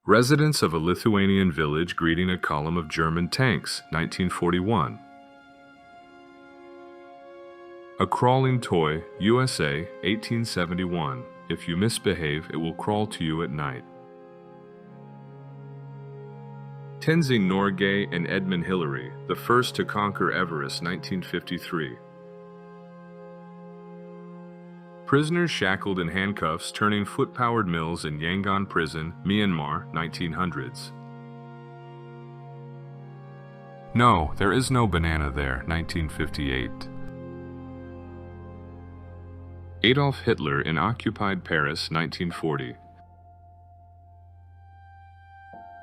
Residents of a Lithuanian village greeting a column of German tanks, 1941. A crawling toy, USA, 1871. If you misbehave, it will crawl to you at night. Tenzing Norgay and Edmund Hillary, the first to conquer Everest, 1953. Prisoners shackled in handcuffs turning foot-powered mills in Yangon Prison, Myanmar, 1900s. No, there is no banana there, 1958. Adolf Hitler in occupied Paris, 1940.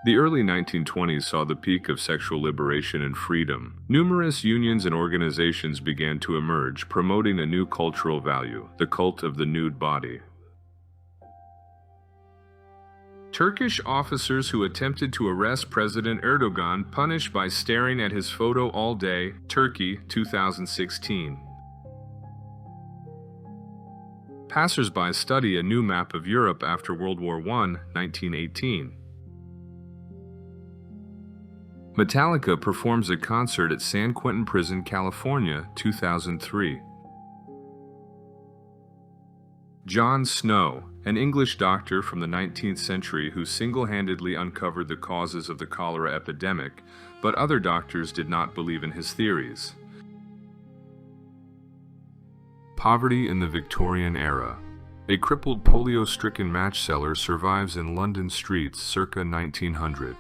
The early 1920s saw the peak of sexual liberation and freedom. Numerous unions and organizations began to emerge, promoting a new cultural value, the cult of the nude body. Turkish officers who attempted to arrest President Erdogan punished by staring at his photo all day, Turkey, 2016. Passers-by study a new map of Europe after World War I, 1918. Metallica performs a concert at San Quentin Prison, California, 2003. John Snow, an English doctor from the 19th century who single-handedly uncovered the causes of the cholera epidemic, but other doctors did not believe in his theories. Poverty in the Victorian era. A crippled polio-stricken match seller survives in London streets circa 1900.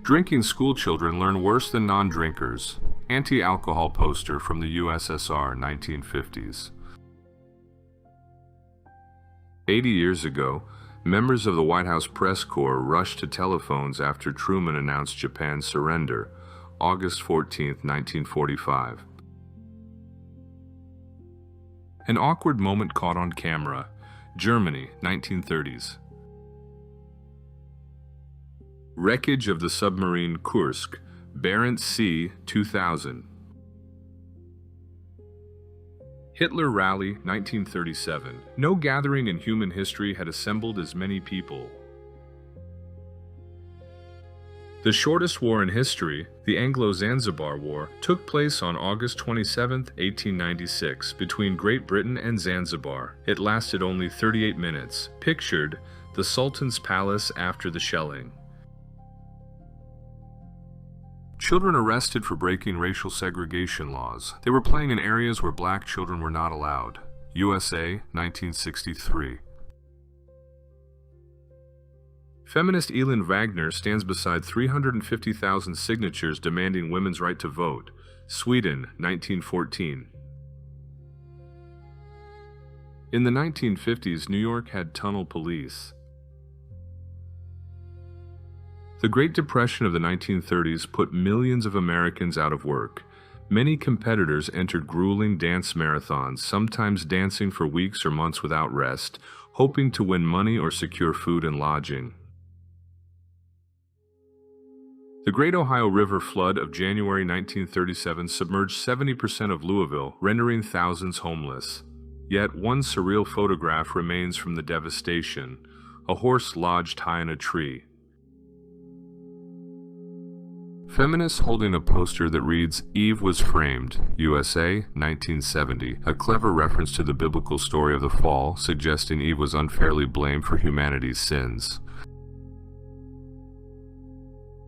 Drinking schoolchildren learn worse than non-drinkers. Anti-alcohol poster from the USSR, 1950s. 80 years ago, members of the White House press corps rushed to telephones after Truman announced Japan's surrender, August 14, 1945. An awkward moment caught on camera. Germany, 1930s. Wreckage of the submarine Kursk, Barents Sea, 2000. Hitler Rally, 1937. No gathering in human history had assembled as many people. The shortest war in history, the Anglo-Zanzibar War, took place on August 27, 1896, between Great Britain and Zanzibar. It lasted only 38 minutes. Pictured, the Sultan's palace after the shelling. Children arrested for breaking racial segregation laws. They were playing in areas where black children were not allowed. USA, 1963. Feminist Elin Wagner stands beside 350,000 signatures demanding women's right to vote. Sweden, 1914. In the 1950s, New York had tunnel police. The Great Depression of the 1930s put millions of Americans out of work. Many competitors entered grueling dance marathons, sometimes dancing for weeks or months without rest, hoping to win money or secure food and lodging. The Great Ohio River flood of January 1937 submerged 70% of Louisville, rendering thousands homeless. Yet one surreal photograph remains from the devastation: a horse lodged high in a tree. Feminists holding a poster that reads, "Eve was framed, USA, 1970, a clever reference to the biblical story of the fall, suggesting Eve was unfairly blamed for humanity's sins.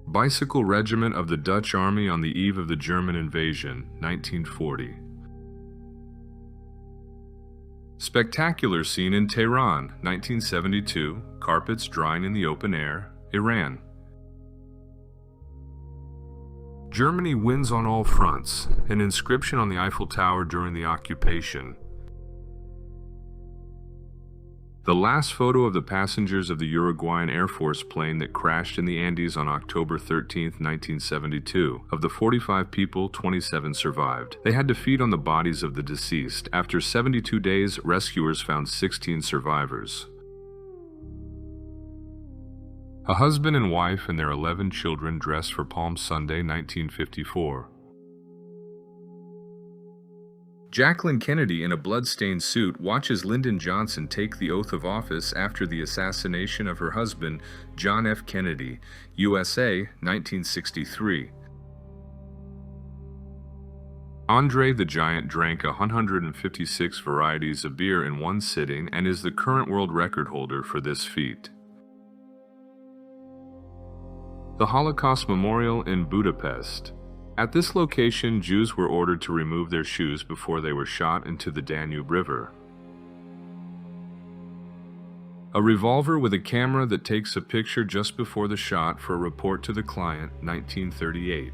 Bicycle Regiment of the Dutch Army on the eve of the German invasion, 1940. Spectacular scene in Tehran, 1972, carpets drying in the open air, Iran. Germany wins on all fronts, an inscription on the Eiffel Tower during the occupation. The last photo of the passengers of the Uruguayan Air Force plane that crashed in the Andes on October 13, 1972. Of the 45 people, 27 survived. They had to feed on the bodies of the deceased. After 72 days, rescuers found 16 survivors. A husband and wife and their 11 children dressed for Palm Sunday, 1954. Jacqueline Kennedy, in a blood-stained suit, watches Lyndon Johnson take the oath of office after the assassination of her husband, John F. Kennedy, USA, 1963. Andre the Giant drank 156 varieties of beer in one sitting and is the current world record holder for this feat. The Holocaust Memorial in Budapest. At this location, Jews were ordered to remove their shoes before they were shot into the Danube River. A revolver with a camera that takes a picture just before the shot for a report to the client, 1938.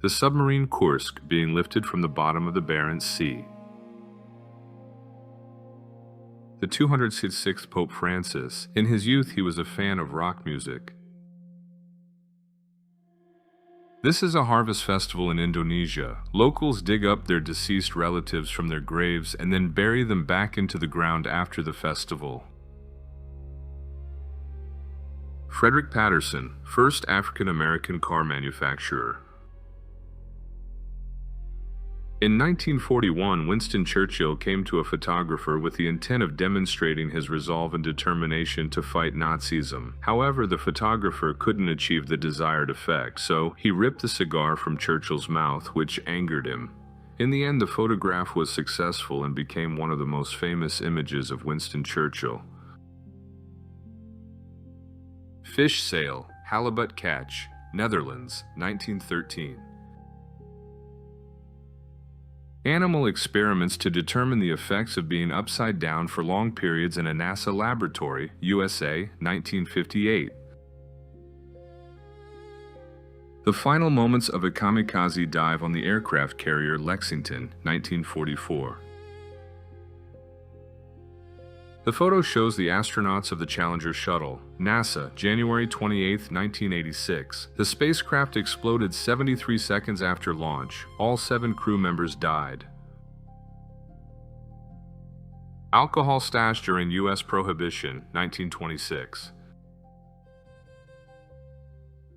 The submarine Kursk being lifted from the bottom of the Barents Sea. The 266th Pope Francis. In his youth, he was a fan of rock music. This is a harvest festival in Indonesia. Locals dig up their deceased relatives from their graves and then bury them back into the ground after the festival. Frederick Patterson, first African-American car manufacturer. In 1941, Winston Churchill came to a photographer with the intent of demonstrating his resolve and determination to fight Nazism. However, the photographer couldn't achieve the desired effect, so he ripped the cigar from Churchill's mouth, which angered him. In the end, the photograph was successful and became one of the most famous images of Winston Churchill. Fish sale, halibut catch, Netherlands, 1913. Animal experiments to determine the effects of being upside down for long periods in a NASA laboratory, USA, 1958. The final moments of a kamikaze dive on the aircraft carrier Lexington, 1944. The photo shows the astronauts of the Challenger shuttle, NASA, January 28, 1986. The spacecraft exploded 73 seconds after launch. All 7 crew members died. Alcohol stash during U.S. Prohibition, 1926.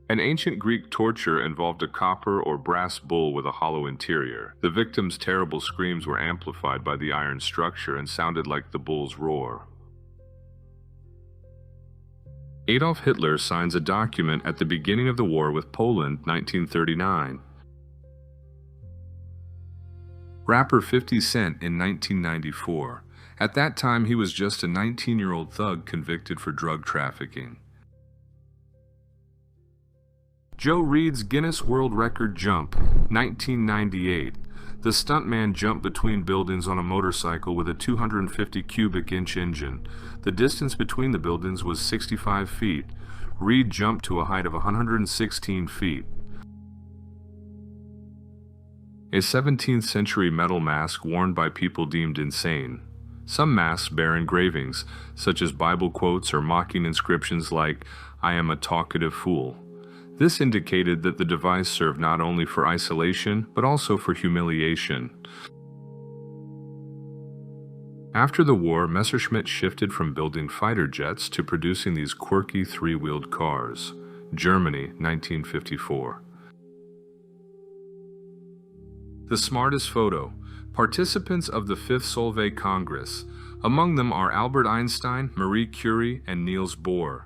An ancient Greek torture involved a copper or brass bull with a hollow interior. The victim's terrible screams were amplified by the iron structure and sounded like the bull's roar. Adolf Hitler signs a document at the beginning of the war with Poland, 1939. Rapper 50 Cent in 1994. At that time, he was just a 19-year-old thug convicted for drug trafficking. Joe Reed's Guinness World Record jump, 1998. The stuntman jumped between buildings on a motorcycle with a 250 cubic inch engine. The distance between the buildings was 65 feet. Reed jumped to a height of 116 feet. A 17th century metal mask worn by people deemed insane. Some masks bear engravings, such as Bible quotes or mocking inscriptions like, "I am a talkative fool." This indicated that the device served not only for isolation, but also for humiliation. After the war, Messerschmitt shifted from building fighter jets to producing these quirky 3-wheeled cars. Germany, 1954. The smartest photo. Participants of the 5th Solvay Congress. Among them are Albert Einstein, Marie Curie, and Niels Bohr.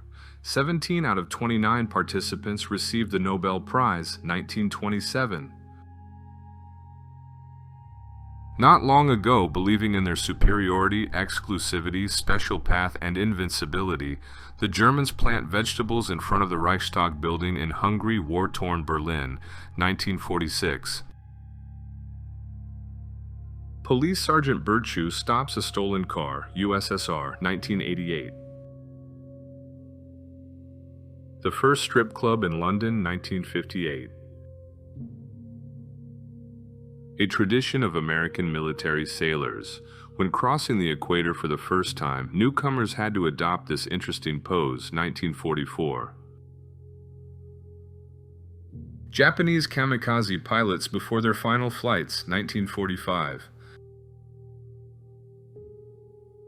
17 out of 29 participants received the Nobel Prize, 1927. Not long ago, believing in their superiority, exclusivity, special path, and invincibility, the Germans plant vegetables in front of the Reichstag building in hungry, war-torn Berlin, 1946. Police Sergeant Birdshoe stops a stolen car, USSR, 1988. The first strip club in London, 1958. A tradition of American military sailors. When crossing the equator for the first time, newcomers had to adopt this interesting pose, 1944. Japanese kamikaze pilots before their final flights, 1945.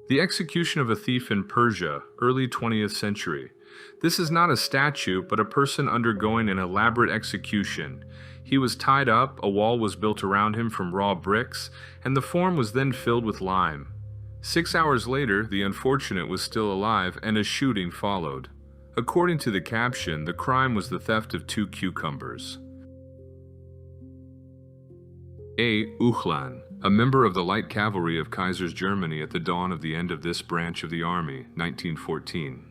The execution of a thief in Persia, early 20th century. This is not a statue, but a person undergoing an elaborate execution. He was tied up, a wall was built around him from raw bricks, and the form was then filled with lime. 6 hours later, the unfortunate was still alive, and a shooting followed. According to the caption, the crime was the theft of 2 cucumbers. A. Uchlan, a member of the light cavalry of Kaiser's Germany at the dawn of the end of this branch of the army, 1914.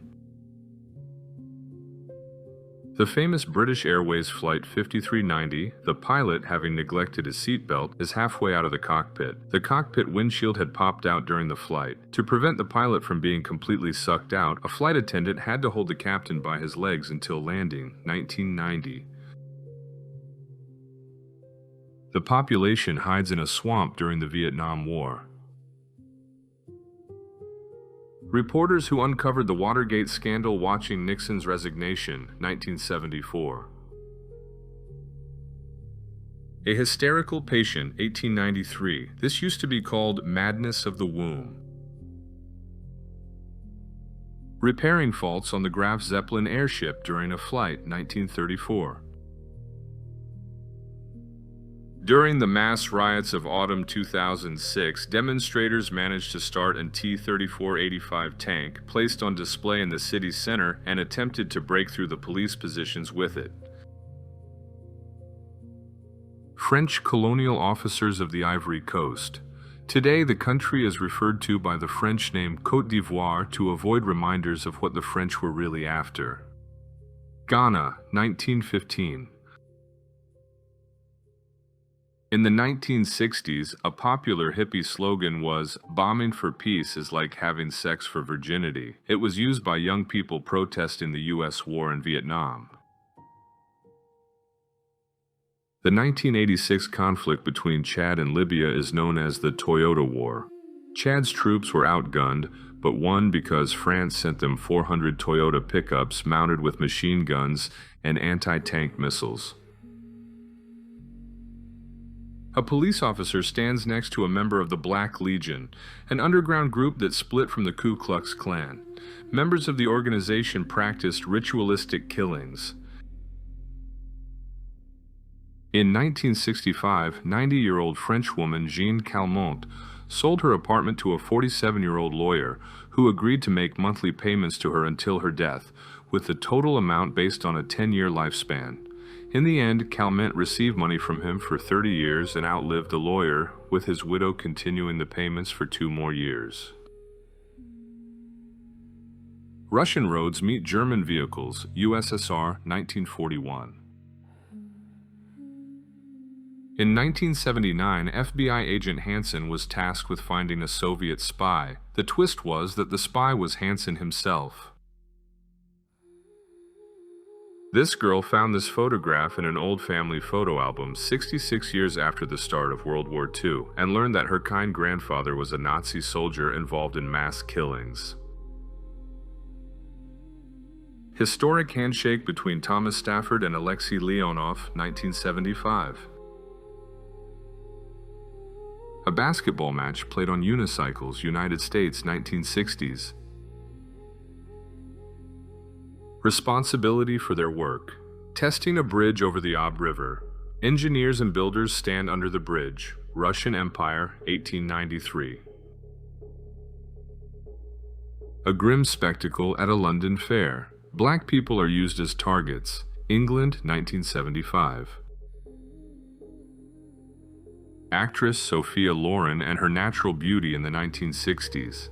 The famous British Airways Flight 5390, the pilot, having neglected his seatbelt, is halfway out of the cockpit. The cockpit windshield had popped out during the flight. To prevent the pilot from being completely sucked out, a flight attendant had to hold the captain by his legs until landing, 1990. The population hides in a swamp during the Vietnam War. Reporters who uncovered the Watergate scandal watching Nixon's resignation, 1974. A hysterical patient, 1893. This used to be called madness of the womb. Repairing faults on the Graf Zeppelin airship during a flight, 1934. During the mass riots of autumn 2006, demonstrators managed to start an T-3485 tank placed on display in the city center and attempted to break through the police positions with it. French colonial officers of the Ivory Coast. Today, the country is referred to by the French name Côte d'Ivoire to avoid reminders of what the French were really after. Ghana, 1915. In the 1960s, a popular hippie slogan was, "Bombing for peace is like having sex for virginity." It was used by young people protesting the U.S. war in Vietnam. The 1986 conflict between Chad and Libya is known as the Toyota War. Chad's troops were outgunned, but won because France sent them 400 Toyota pickups mounted with machine guns and anti-tank missiles. A police officer stands next to a member of the Black Legion, an underground group that split from the Ku Klux Klan. Members of the organization practiced ritualistic killings. In 1965, 90-year-old French woman Jeanne Calment sold her apartment to a 47-year-old lawyer who agreed to make monthly payments to her until her death, with the total amount based on a 10-year lifespan. In the end, Calment received money from him for 30 years and outlived the lawyer, with his widow continuing the payments for 2 more years. Russian roads meet German vehicles, USSR, 1941. In 1979, FBI agent Hansen was tasked with finding a Soviet spy. The twist was that the spy was Hansen himself. This girl found this photograph in an old family photo album 66 years after the start of World War II and learned that her kind grandfather was a Nazi soldier involved in mass killings. Historic handshake between Thomas Stafford and Alexei Leonov, 1975. A basketball match played on unicycles, United States, 1960s. Responsibility for their work. Testing a bridge over the Ob River. Engineers and builders stand under the bridge. Russian Empire, 1893. A grim spectacle at a London fair. Black people are used as targets. England, 1975. Actress Sophia Loren and her natural beauty in the 1960s.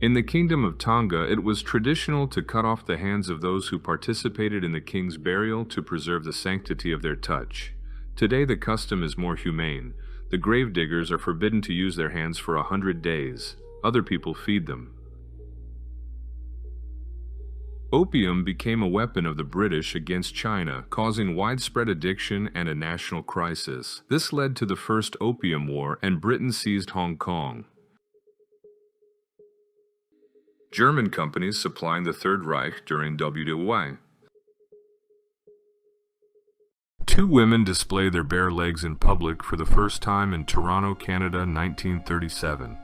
In the Kingdom of Tonga, it was traditional to cut off the hands of those who participated in the king's burial to preserve the sanctity of their touch. Today, the custom is more humane. The gravediggers are forbidden to use their hands for 100 days. Other people feed them. Opium became a weapon of the British against China, causing widespread addiction and a national crisis. This led to the First Opium War, and Britain seized Hong Kong. German companies supplying the Third Reich during WWI. Two women display their bare legs in public for the first time in Toronto, Canada, 1937.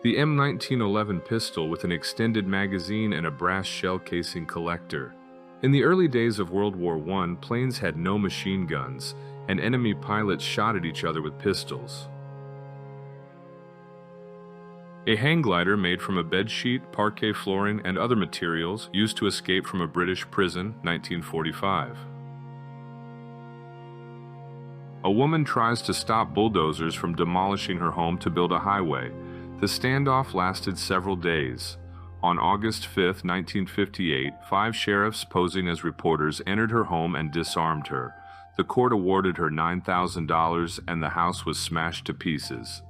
The M1911 pistol with an extended magazine and a brass shell casing collector. In the early days of World War I, planes had no machine guns, and enemy pilots shot at each other with pistols. A hang glider made from a bedsheet, parquet flooring, and other materials used to escape from a British prison, 1945. A woman tries to stop bulldozers from demolishing her home to build a highway. The standoff lasted several days. On August 5, 1958, 5 sheriffs posing as reporters entered her home and disarmed her. The court awarded her $9,000 and the house was smashed to pieces.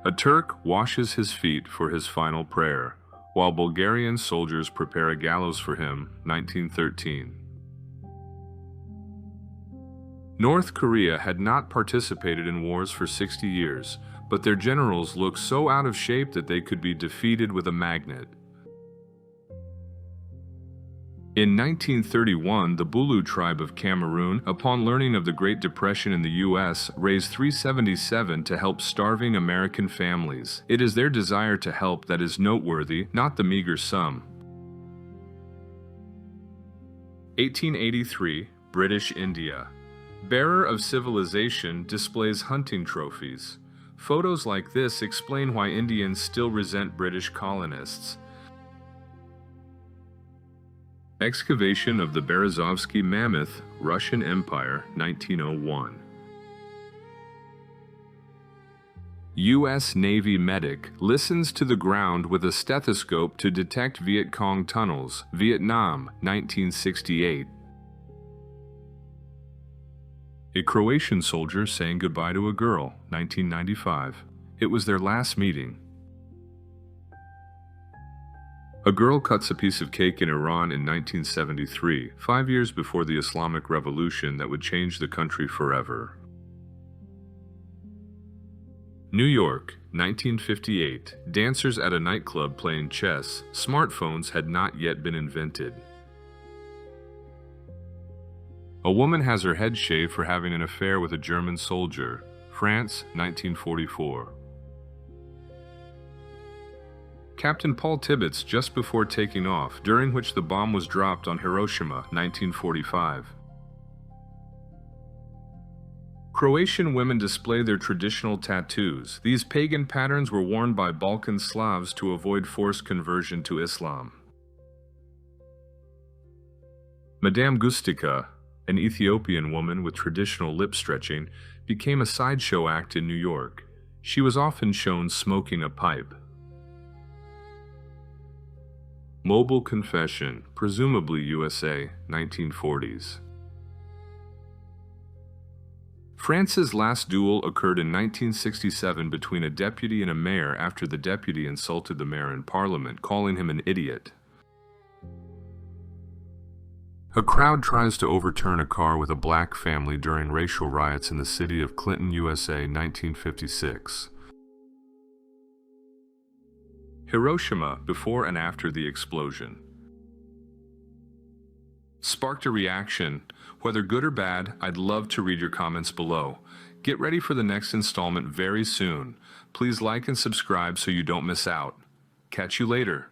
A Turk washes his feet for his final prayer, while Bulgarian soldiers prepare a gallows for him, 1913. North Korea had not participated in wars for 60 years, but their generals looked so out of shape that they could be defeated with a magnet. In 1931, the Bulu tribe of Cameroon, upon learning of the Great Depression in the U.S., raised $377 to help starving American families. It is their desire to help that is noteworthy, not the meager sum. 1883, British India. Bearer of civilization displays hunting trophies. Photos like this explain why Indians still resent British colonists. Excavation of the Berezovsky Mammoth, Russian Empire, 1901. U.S. Navy medic listens to the ground with a stethoscope to detect Viet Cong tunnels, Vietnam, 1968. A Croatian soldier saying goodbye to a girl, 1995. It was their last meeting. A girl cuts a piece of cake in Iran in 1973, 5 years before the Islamic Revolution that would change the country forever. New York, 1958. Dancers at a nightclub playing chess. Smartphones had not yet been invented. A woman has her head shaved for having an affair with a German soldier. France, 1944. Captain Paul Tibbets just before taking off, during which the bomb was dropped on Hiroshima, 1945. Croatian women display their traditional tattoos. These pagan patterns were worn by Balkan Slavs to avoid forced conversion to Islam. Madame Gustica, an Ethiopian woman with traditional lip stretching, became a sideshow act in New York. She was often shown smoking a pipe. Mobile confession, presumably USA, 1940s. France's last duel occurred in 1967 between a deputy and a mayor after the deputy insulted the mayor in Parliament, calling him an idiot. A crowd tries to overturn a car with a black family during racial riots in the city of Clinton, USA, 1956. Hiroshima, before and after the explosion. Sparked a reaction. Whether good or bad, I'd love to read your comments below. Get ready for the next installment very soon. Please like and subscribe so you don't miss out. Catch you later.